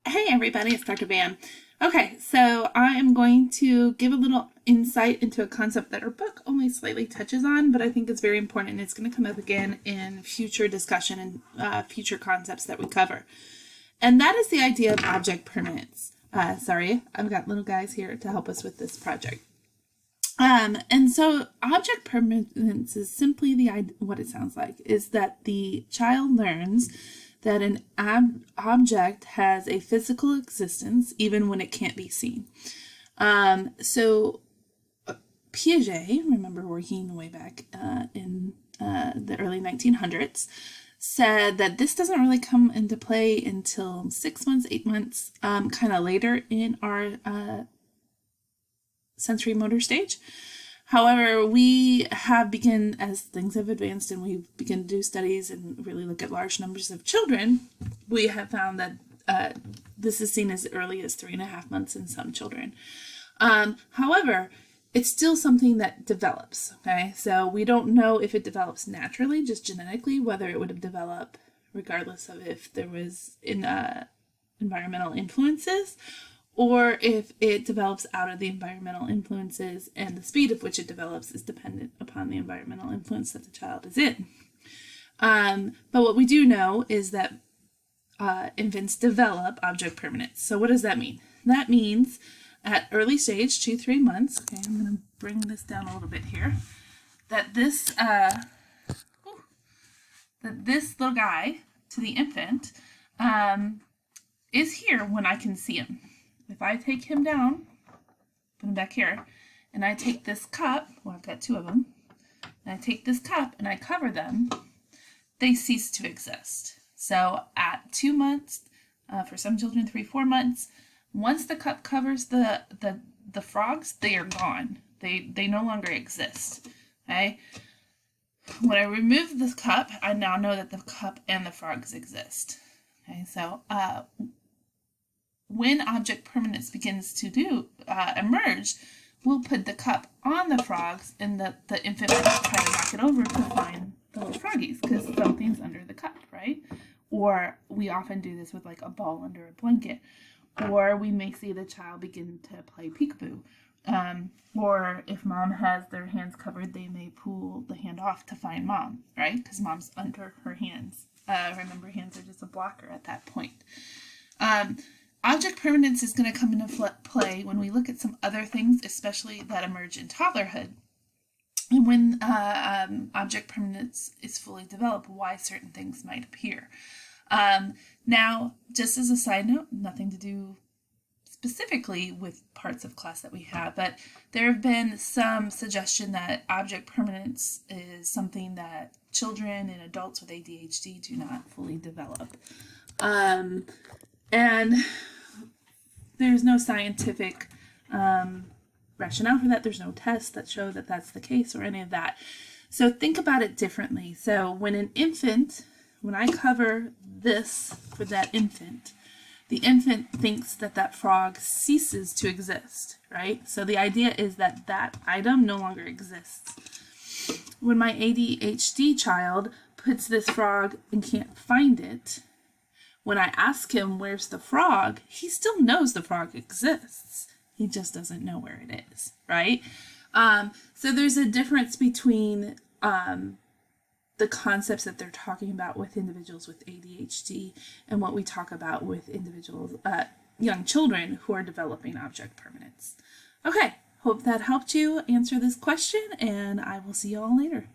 Hey everybody, it's Dr. Bam. Okay, so I am going to give a little insight into a concept that our book only slightly touches on, but I think it's very important and it's going to come up again in future discussion and future concepts that we cover. And that is the idea of object permanence. Sorry, I've got little guys here to help us with this project. And so object permanence is simply what it sounds like, is that the child learns that an object has a physical existence even when it can't be seen. So Piaget, remember working way back in the early 1900s, said that this doesn't really come into play until 6 months, 8 months, kind of later in our sensory motor stage. However, we have begun, as things have advanced and we begin to do studies and really look at large numbers of children, we have found that this is seen as early as 3.5 months in some children. However, it's still something that develops, okay? So we don't know if it develops naturally, just genetically, whether it would have developed regardless of if there was environmental influences, or if it develops out of the environmental influences, and the speed of which it develops is dependent upon the environmental influence that the child is in. But what we do know is that infants develop object permanence. So what does that mean? That means at early stage, 2-3 months, okay, I'm going to bring this down a little bit here, that this little guy to the infant is here when I can see him. If I take him down, put him back here, and I take this cup, well, I've got 2 of them, and I take this cup and I cover them, they cease to exist. So at 2 months, for some children 3-4 months, once the cup covers the frogs, they are gone. They no longer exist. Okay? When I remove this cup, I now know that the cup and the frogs exist. Okay, so when object permanence begins to emerge, we'll put the cup on the frogs, and the infant will try to knock it over to find the little froggies because something's under the cup, right? Or we often do this with like a ball under a blanket. Or we may see the child begin to play peekaboo. Or if mom has their hands covered, they may pull the hand off to find mom, right? Because mom's under her hands. Remember, hands are just a blocker at that point. Object permanence is going to come into play when we look at some other things, especially that emerge in toddlerhood. And when object permanence is fully developed, why certain things might appear. Now, just as a side note, nothing to do specifically with parts of class that we have, but there have been some suggestion that object permanence is something that children and adults with ADHD do not fully develop. And there's no scientific rationale for that. There's no tests that show that that's the case or any of that. So think about it differently. So when I cover this for that infant, the infant thinks that that frog ceases to exist, right? So the idea is that that item no longer exists. When my ADHD child puts this frog and can't find it, when I ask him where's the frog, he still knows the frog exists. He just doesn't know where it is, right? So there's a difference between the concepts that they're talking about with individuals with ADHD and what we talk about with individuals, young children who are developing object permanence. Okay, hope that helped you answer this question, and I will see you all later.